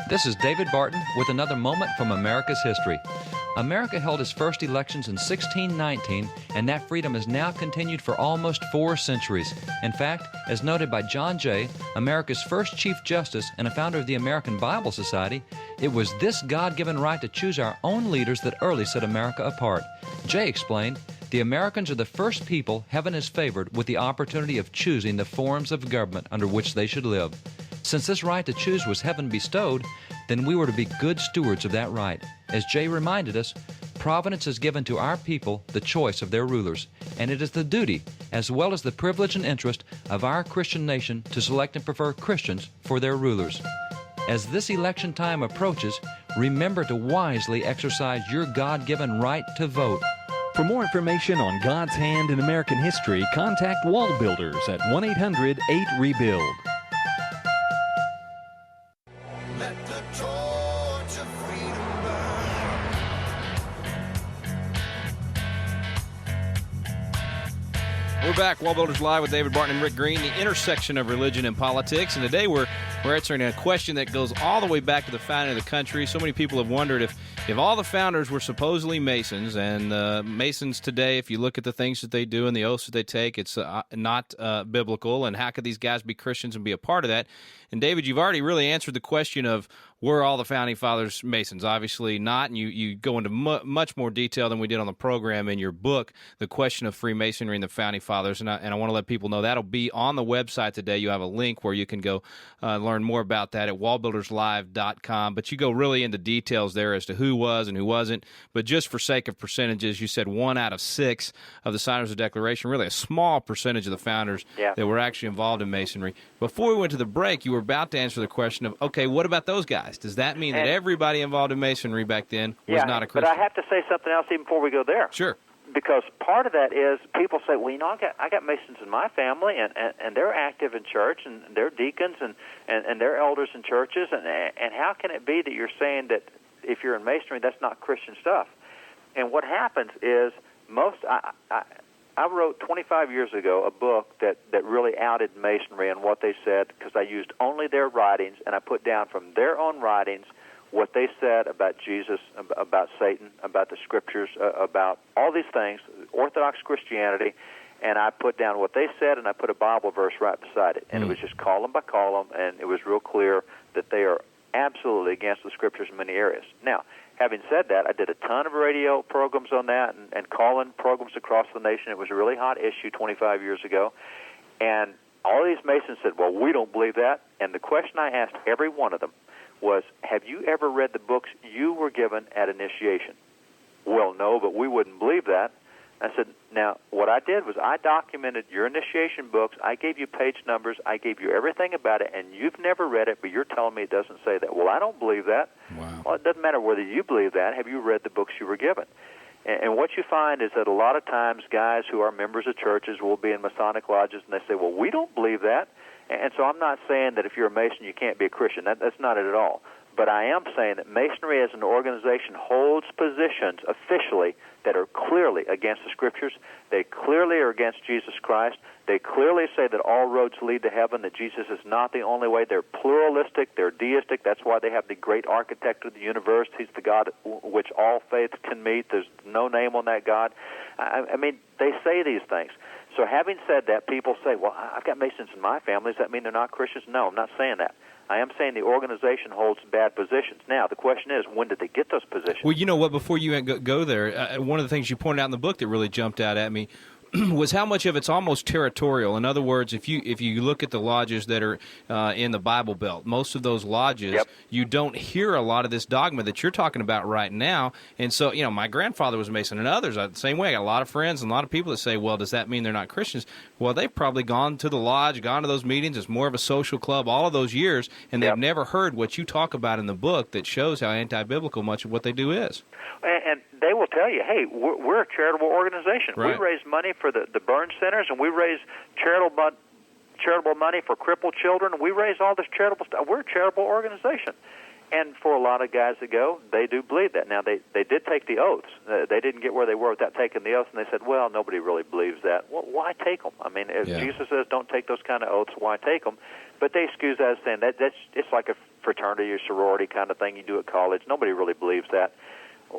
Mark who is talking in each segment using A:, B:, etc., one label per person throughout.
A: This is David Barton with another moment from America's history. America held its first elections in 1619, and that freedom has now continued for almost 4 centuries. In fact, as noted by John Jay, America's first Chief Justice and a founder of the American Bible Society, it was this God-given right to choose our own leaders that early set America apart. Jay explained, the Americans are the first people heaven has favored with the opportunity of choosing the forms of government under which they should live. Since this right to choose was heaven bestowed, then we were to be good stewards of that right. As Jay reminded us, Providence has given to our people the choice of their rulers, and it is the duty, as well as the privilege and interest of our Christian nation to select and prefer Christians for their rulers. As this election time approaches, remember to wisely exercise your God-given right to vote.
B: For more information on God's hand in American history, contact Wall Builders at 1-800-8-REBUILD.
C: Let the torch of freedom burn.
D: We're back, Wall Builders Live with David Barton and Rick Green, the intersection of religion and politics. And today we're answering a question that goes all the way back to the founding of the country. So many people have wondered if all the founders were supposedly Masons, and Masons today, if you look at the things that they do and the oaths that they take, it's not biblical. And how could these guys be Christians and be a part of that? And David, you've already really answered the question of were all the founding fathers Masons? Obviously not, and you go into much more detail than we did on the program in your book, The Question of Freemasonry and the Founding Fathers, and I want to let people know that'll be on the website today. You have a link where you can go learn more about that at wallbuilderslive.com, but you go really into details there as to who was and who wasn't, but just for sake of percentages, you said 1 out of 6 of the signers of the Declaration, really a small percentage of the founders that were actually involved in Masonry. Before we went to the break, you were about to answer the question of, okay, what about those guys? Does that mean that everybody involved in Masonry back then was not a Christian?
E: But I have to say something else even before we go there.
D: Sure.
E: Because part of that is people say, well, you know, I got Masons in my family, and they're active in church, and they're deacons, and they're elders in churches, and how can it be that you're saying that if you're in Masonry, that's not Christian stuff? And what happens is I wrote 25 years ago a book that really outed Masonry and what they said, because I used only their writings, and I put down from their own writings what they said about Jesus, about Satan, about the Scriptures, about all these things, Orthodox Christianity, and I put down what they said, and I put a Bible verse right beside it. And it was just column by column, and it was real clear that they are absolutely against the Scriptures in many areas. Now, having said that, I did a ton of radio programs on that and call-in programs across the nation. It was a really hot issue 25 years ago. And all these Masons said, well, we don't believe that. And the question I asked every one of them was, have you ever read the books you were given at initiation? Well, no, but we wouldn't believe that. I said, now, what I did was I documented your initiation books. I gave you page numbers. I gave you everything about it, and you've never read it, but you're telling me it doesn't say that. Well, I don't believe that.
D: Wow.
E: Well, it doesn't matter whether you believe that. Have you read the books you were given? And what you find is that a lot of times guys who are members of churches will be in Masonic lodges, and they say, well, we don't believe that. And so I'm not saying that if you're a Mason you can't be a Christian. That's not it at all. But I am saying that Masonry as an organization holds positions officially that are clearly against the Scriptures. They clearly are against Jesus Christ. They clearly say that all roads lead to heaven, that Jesus is not the only way. They're pluralistic. They're deistic. That's why they have the great architect of the universe. He's the God which all faiths can meet. There's no name on that God. I mean, they say these things. So having said that, people say, well, I've got Masons in my family. Does that mean they're not Christians? No, I'm not saying that. I am saying the organization holds bad positions. Now, the question is, when did they get those positions?
D: Well, you know what, before you go there, one of the things you pointed out in the book that really jumped out at me was how much of it's almost territorial. In other words, if you look at the lodges that are in the Bible Belt, most of those lodges, you don't hear a lot of this dogma that you're talking about right now. And so, you know, my grandfather was a Mason, and others the same way. I got a lot of friends and a lot of people that say, well, does that mean they're not Christians? Well, they've probably gone to the lodge, gone to those meetings. It's more of a social club all of those years, and they've never heard what you talk about in the book that shows how anti-biblical much of what they do is.
E: And they will tell you, hey, we're a charitable organization.
D: Right.
E: We raise money for the burn centers, and we raise charitable money for crippled children. We raise all this charitable stuff. We're a charitable organization. And for a lot of guys that go, they do believe that. Now, they did take the oaths. They didn't get where they were without taking the oaths, and they said, well, nobody really believes that. Well, why take them? I mean, if Jesus says don't take those kind of oaths, why take them? But they excuse that as saying that's it's like a fraternity or sorority kind of thing you do at college. Nobody really believes that.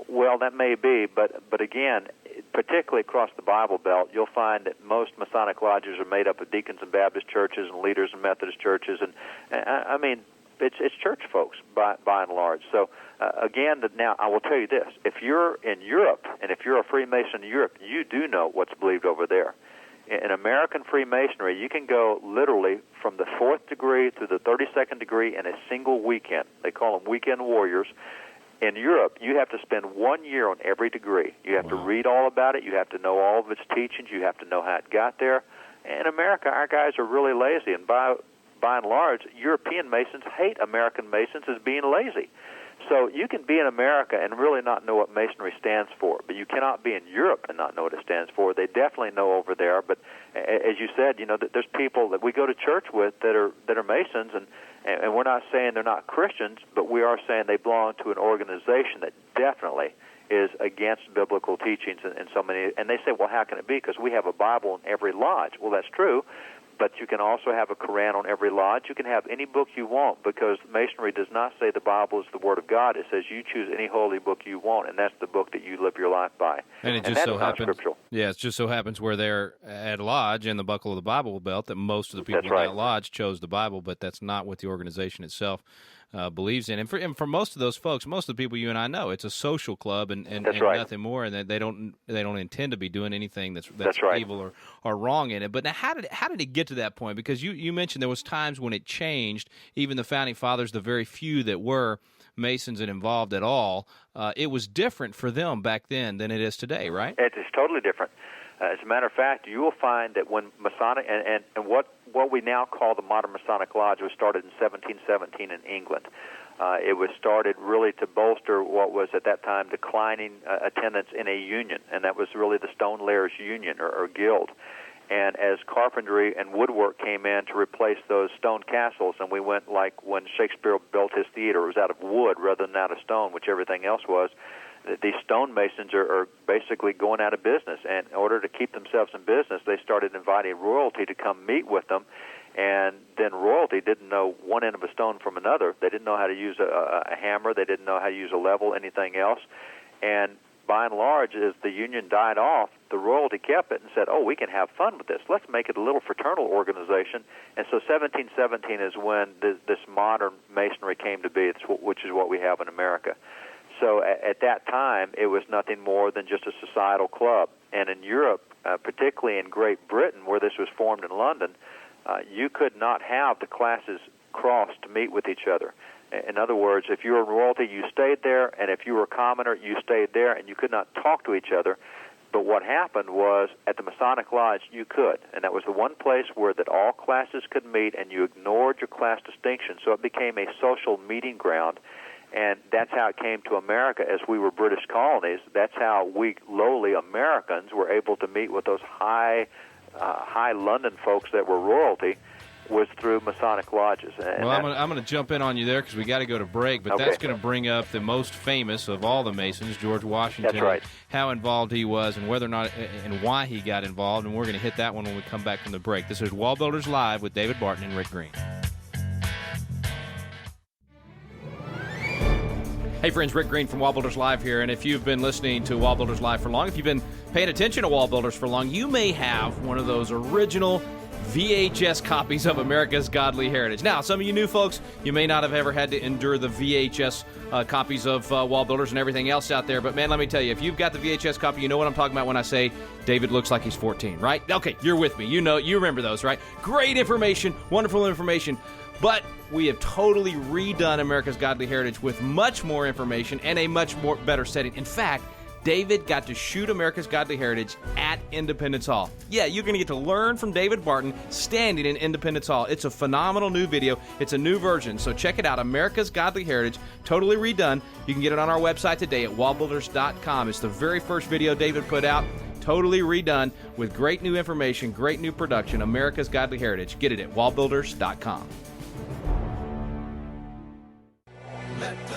E: Well, that may be, but again, particularly across the Bible Belt, you'll find that most Masonic lodges are made up of deacons in Baptist churches and leaders in Methodist churches, and I mean, it's church folks by and large. So again, now I will tell you this: if you're in Europe and if you're a Freemason in Europe, you do know what's believed over there. In American Freemasonry, you can go literally from the 4th degree to the 32nd degree in a single weekend. They call them weekend warriors. In Europe, you have to spend 1 year on every degree. You have to read all about it. You have to know all of its teachings. You have to know how it got there. In America, our guys are really lazy, and by and large, European Masons hate American Masons as being lazy. So you can be in America and really not know what Masonry stands for, but you cannot be in Europe and not know what it stands for. They definitely know over there, but as you said, there's people that we go to church with that are Masons, and we're not saying they're not Christians, but we are saying they belong to an organization that definitely is against biblical teachings in so many. And they say, well, how can it be? Because we have a Bible in every lodge. Well, that's true. But you can also have a Quran on every lodge. You can have any book you want, because Masonry does not say the Bible is the Word of God. It says you choose any holy book you want, and that's the book that you live your life by.
D: And it just so happens, it just so happens where they're at a lodge in the Buckle of the Bible Belt that most of the people in that lodge chose the Bible, but that's not what the organization itself believes in. And for most of those folks, most of the people you and I know, it's a social club and nothing more, and they don't intend to be doing anything that's evil or wrong in it. But now, how did it get to that point? Because you mentioned there was times when it changed. Even the founding fathers, the very few that were Masons and involved at all, it was different for them back then than it is today, right?
E: It is totally different. As a matter of fact, you will find that when Masonic and what we now call the modern Masonic Lodge was started in 1717 in England. It was started really to bolster what was at that time declining attendance in a union, and that was really the Stone Layers Union or Guild. And as carpentry and woodwork came in to replace those stone castles, and we went like when Shakespeare built his theater, it was out of wood rather than out of stone, which everything else was. These stonemasons are basically going out of business, and in order to keep themselves in business, they started inviting royalty to come meet with them, and then royalty didn't know one end of a stone from another. They didn't know how to use a hammer. They didn't know how to use a level, anything else. And by and large, as the union died off, the royalty kept it and said, oh, we can have fun with this. Let's make it a little fraternal organization. And so 1717 is when this modern Masonry came to be, which is what we have in America. So at that time, it was nothing more than just a societal club. And in Europe, particularly in Great Britain, where this was formed in London, you could not have the classes cross to meet with each other. In other words, if you were royalty, you stayed there, and if you were a commoner, you stayed there, and you could not talk to each other. But what happened was, at the Masonic Lodge, you could, and that was the one place where that all classes could meet, and you ignored your class distinction, so it became a social meeting ground. And that's how it came to America as we were British colonies. That's how we lowly Americans were able to meet with those high London folks that were royalty, was through Masonic lodges. And
D: well, I'm going to jump in on you there because we got to go to break, but that's going to bring up the most famous of all the Masons, George Washington.
E: That's right.
D: How involved he was and whether or not and why he got involved, and we're going to hit that one when we come back from the break. This is Wall Builders Live with David Barton and Rick Green. Hey friends, Rick Green from Wall Builders Live here, and if you've been listening to Wall Builders Live for long, if you've been paying attention to Wall Builders for long, you may have one of those original VHS copies of America's Godly Heritage. Now, some of you new folks, you may not have ever had to endure the VHS copies of Wall Builders and everything else out there, but man, let me tell you, if you've got the VHS copy, you know what I'm talking about when I say David looks like he's 14, right? Okay, you're with me. You know, you remember those, right? Great information, wonderful information. But we have totally redone America's Godly Heritage with much more information and a much more better setting. In fact, David got to shoot America's Godly Heritage at Independence Hall. Yeah, you're going to get to learn from David Barton standing in Independence Hall. It's a phenomenal new video. It's a new version, so check it out. America's Godly Heritage, totally redone. You can get it on our website today at wallbuilders.com. It's the very first video David put out, totally redone with great new information, great new production. America's Godly Heritage. Get it at wallbuilders.com.
C: Let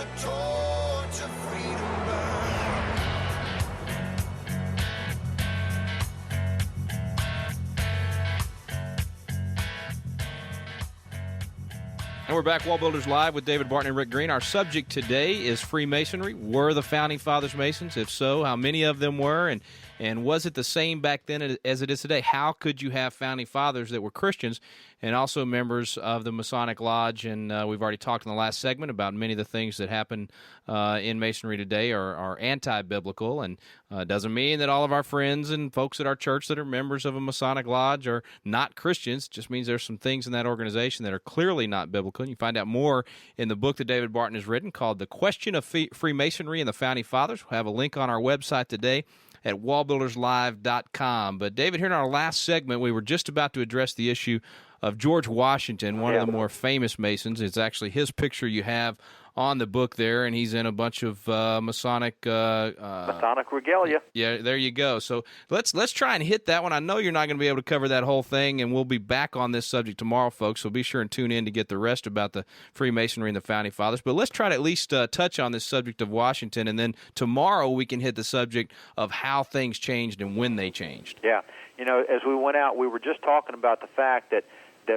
D: And we're back, Wall Builders Live with David Barton and Rick Green. Our subject today is Freemasonry. Were the Founding Fathers Masons? If so, how many of them were? And was it the same back then as it is today? How could you have Founding Fathers that were Christians and also members of the Masonic Lodge? And we've already talked in the last segment about many of the things that happen in Masonry today are anti-biblical. And it doesn't mean that all of our friends and folks at our church that are members of a Masonic Lodge are not Christians. It just means there's some things in that organization that are clearly not biblical. You find out more in the book that David Barton has written called The Question of Freemasonry and the Founding Fathers. We'll have a link on our website today at wallbuilderslive.com. But, David, here in our last segment, we were just about to address the issue of George Washington, one of the more famous Masons. It's actually his picture you have on the book there, and he's in a bunch of Masonic
E: regalia.
D: Yeah, there you go. So let's try and hit that one. I know you're not going to be able to cover that whole thing, and we'll be back on this subject tomorrow, folks, so be sure and tune in to get the rest about the Freemasonry and the Founding Fathers. But let's try to at least touch on this subject of Washington, and then tomorrow we can hit the subject of how things changed and when they changed.
E: Yeah. You know, as we went out, we were just talking about the fact that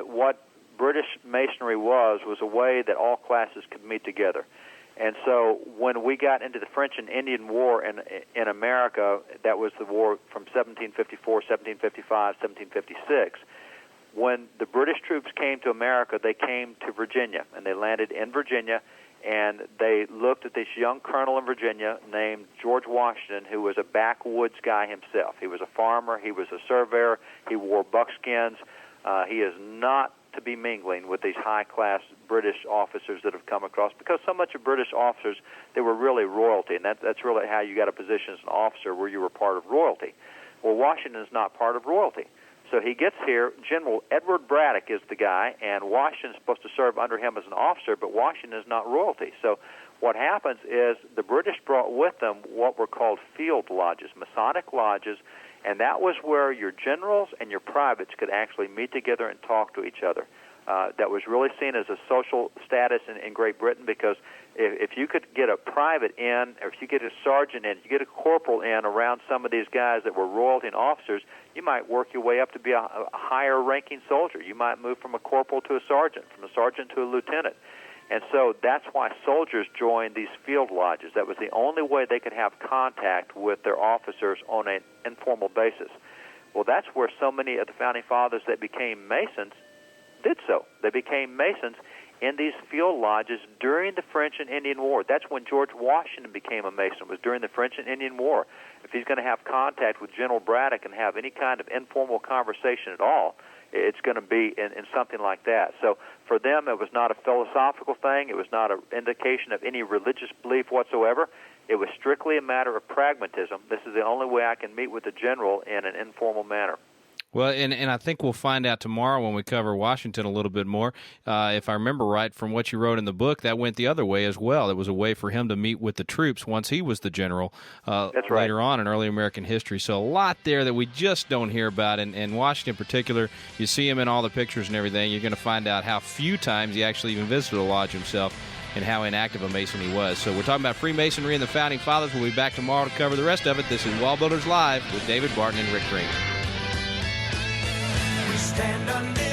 E: what British Masonry was a way that all classes could meet together. And so when we got into the French and Indian War in America, that was the war from 1754, 1755, 1756, when the British troops came to America, they came to Virginia, and they landed in Virginia, and they looked at this young colonel in Virginia named George Washington, who was a backwoods guy himself. He was a farmer. He was a surveyor. He wore buckskins. He is not to be mingling with these high-class British officers that have come across, because so much of British officers, they were really royalty, and that's really how you got a position as an officer, where you were part of royalty. Well, Washington is not part of royalty. So he gets here. General Edward Braddock is the guy, and Washington is supposed to serve under him as an officer, but Washington is not royalty. So what happens is the British brought with them what were called field lodges, Masonic lodges, and that was where your generals and your privates could actually meet together and talk to each other. That was really seen as a social status in Great Britain, because if you could get a private in, or if you get a sergeant in, if you get a corporal in around some of these guys that were royalty and officers, you might work your way up to be a higher-ranking soldier. You might move from a corporal to a sergeant, from a sergeant to a lieutenant. And so that's why soldiers joined these field lodges. That was the only way they could have contact with their officers on an informal basis. Well, that's where so many of the Founding Fathers that became Masons did so. They became Masons in these field lodges during the French and Indian War. That's when George Washington became a Mason, was during the French and Indian War. If he's going to have contact with General Braddock and have any kind of informal conversation at all, it's going to be in something like that. So for them, it was not a philosophical thing. It was not an indication of any religious belief whatsoever. It was strictly a matter of pragmatism. This is the only way I can meet with a general in an informal manner.
D: Well, and I think we'll find out tomorrow when we cover Washington a little bit more. If I remember right from what you wrote in the book, that went the other way as well. It was a way for him to meet with the troops once he was the general later on in early American history. So a lot there that we just don't hear about. And Washington in particular, you see him in all the pictures and everything. You're going to find out how few times he actually even visited a lodge himself and how inactive a Mason he was. So we're talking about Freemasonry and the Founding Fathers. We'll be back tomorrow to cover the rest of it. This is Wall Builders Live with David Barton and Rick Green.
C: Stand under